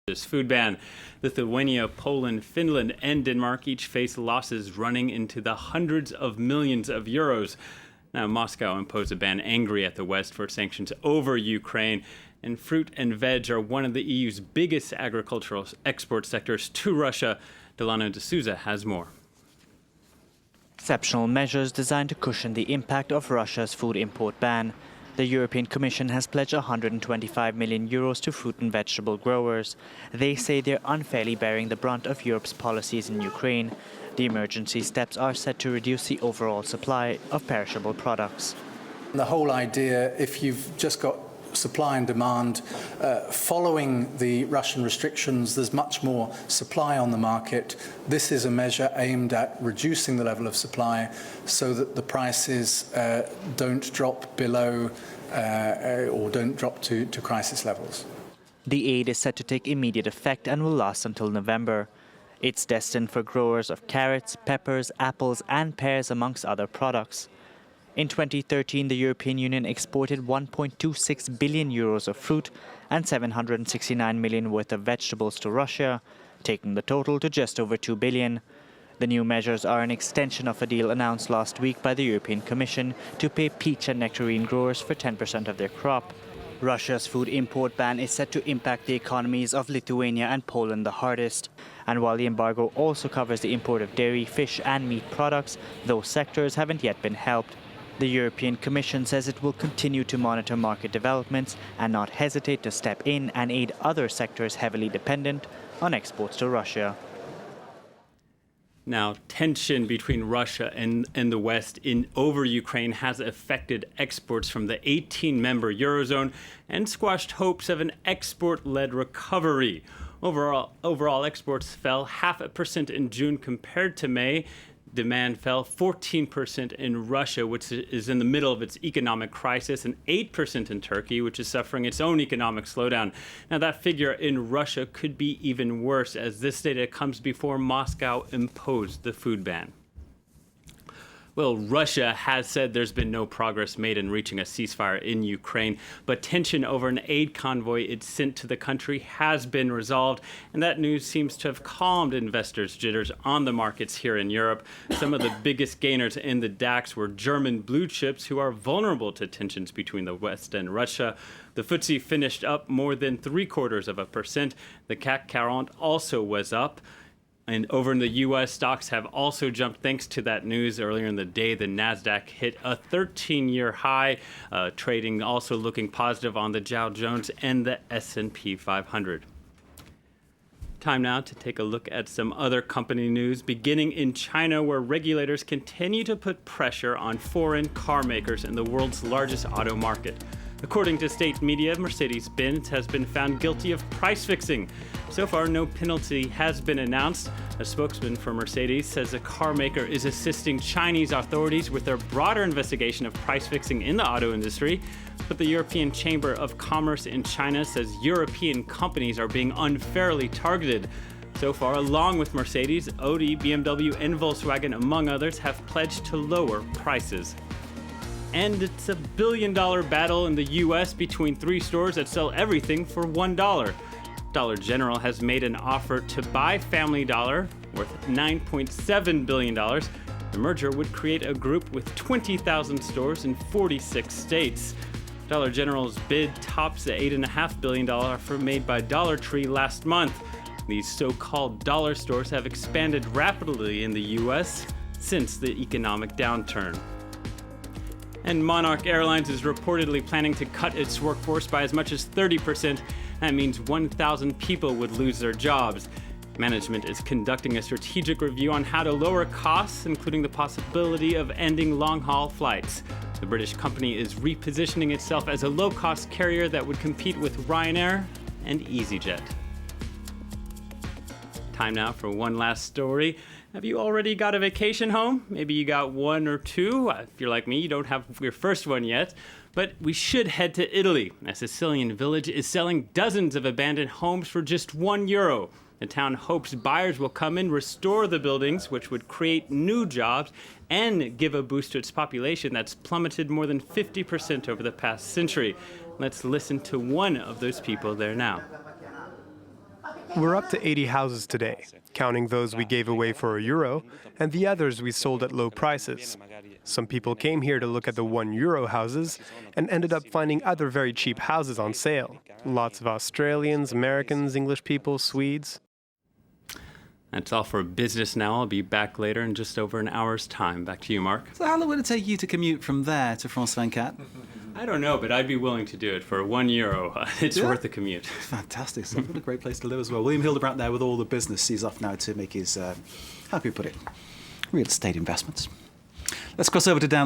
This food ban. Lithuania, Poland, Finland, and Denmark each face losses running into the hundreds of millions of euros. Now, Moscow imposed a ban angry at the West for sanctions over Ukraine, and fruit and veg are one of the EU's biggest agricultural export sectors to Russia. Delano D'Souza has more. Exceptional measures designed to cushion the impact of Russia's food import ban. The European Commission has pledged 125 million euros to fruit and vegetable growers. They say they're unfairly bearing the brunt of Europe's policies in Ukraine. The emergency steps are set to reduce the overall supply of perishable products. The whole idea, if you've just got supply and demand, following the Russian restrictions, there's much more supply on the market. This is a measure aimed at reducing the level of supply so that the prices don't drop below or don't drop to crisis levels. The aid is set to take immediate effect and will last until November. It's destined for growers of carrots, peppers, apples and pears, amongst other products. In 2013, the European Union exported 1.26 billion euros of fruit and 769 million worth of vegetables to Russia, taking the total to just over 2 billion. The new measures are an extension of a deal announced last week by the European Commission to pay peach and nectarine growers for 10% of their crop. Russia's food import ban is set to impact the economies of Lithuania and Poland the hardest. And while the embargo also covers the import of dairy, fish and meat products, those sectors haven't yet been helped. The European Commission says it will continue to monitor market developments and not hesitate to step in and aid other sectors heavily dependent on exports to Russia. Now, tension between Russia and the West over Ukraine has affected exports from the 18-member Eurozone and squashed hopes of an export-led recovery. Overall exports fell 0.5% in June compared to May. Demand fell 14% in Russia, which is in the middle of its economic crisis, and 8% in Turkey, which is suffering its own economic slowdown. Now, that figure in Russia could be even worse, as this data comes before Moscow imposed the food ban. Well, Russia has said there's been no progress made in reaching a ceasefire in Ukraine, but tension over an aid convoy it sent to the country has been resolved, and that news seems to have calmed investors' jitters on the markets here in Europe. Some of the biggest gainers in the DAX were German blue chips, who are vulnerable to tensions between the West and Russia. The FTSE finished up more than 0.75%. The CAC 40 also was up. And over in the U.S., stocks have also jumped thanks to that news. Earlier in the day, the NASDAQ hit a 13-year high, trading also looking positive on the Dow Jones and the S&P 500. Time now to take a look at some other company news, beginning in China, where regulators continue to put pressure on foreign car makers in the world's largest auto market. According to state media, Mercedes-Benz has been found guilty of price fixing. So far, no penalty has been announced. A spokesman for Mercedes says the car maker is assisting Chinese authorities with their broader investigation of price fixing in the auto industry. But the European Chamber of Commerce in China says European companies are being unfairly targeted. So far, along with Mercedes, Audi, BMW, and Volkswagen, among others, have pledged to lower prices. And it's a billion-dollar battle in the U.S. between three stores that sell everything for $1. Dollar General has made an offer to buy Family Dollar, worth $9.7 billion. The merger would create a group with 20,000 stores in 46 states. Dollar General's bid tops the $8.5 billion offer made by Dollar Tree last month. These so-called dollar stores have expanded rapidly in the U.S. since the economic downturn. And Monarch Airlines is reportedly planning to cut its workforce by as much as 30%. That means 1,000 people would lose their jobs. Management is conducting a strategic review on how to lower costs, including the possibility of ending long-haul flights. The British company is repositioning itself as a low-cost carrier that would compete with Ryanair and EasyJet. Time now for one last story. Have you already got a vacation home? Maybe you got one or two. If you're like me, you don't have your first one yet. But we should head to Italy. A Sicilian village is selling dozens of abandoned homes for just €1. The town hopes buyers will come in, restore the buildings, which would create new jobs and give a boost to its population that's plummeted more than 50% over the past century. Let's listen to one of those people there now. We're up to 80 houses today, counting those we gave away for €1 and the others we sold at low prices. Some people came here to look at the €1 houses and ended up finding other very cheap houses on sale. Lots of Australians, Americans, English people, Swedes. That's all for business now. I'll be back later in just over an hour's time. Back to you, Mark. So how long would it take you to commute from there to France 24? I don't know, but I'd be willing to do it for €1. It's Yeah. worth the commute. Fantastic. So what a great place to live as well. William Hildebrandt there with all the business. He's off now to make his, how can we put it, real estate investments. Let's cross over to Dan.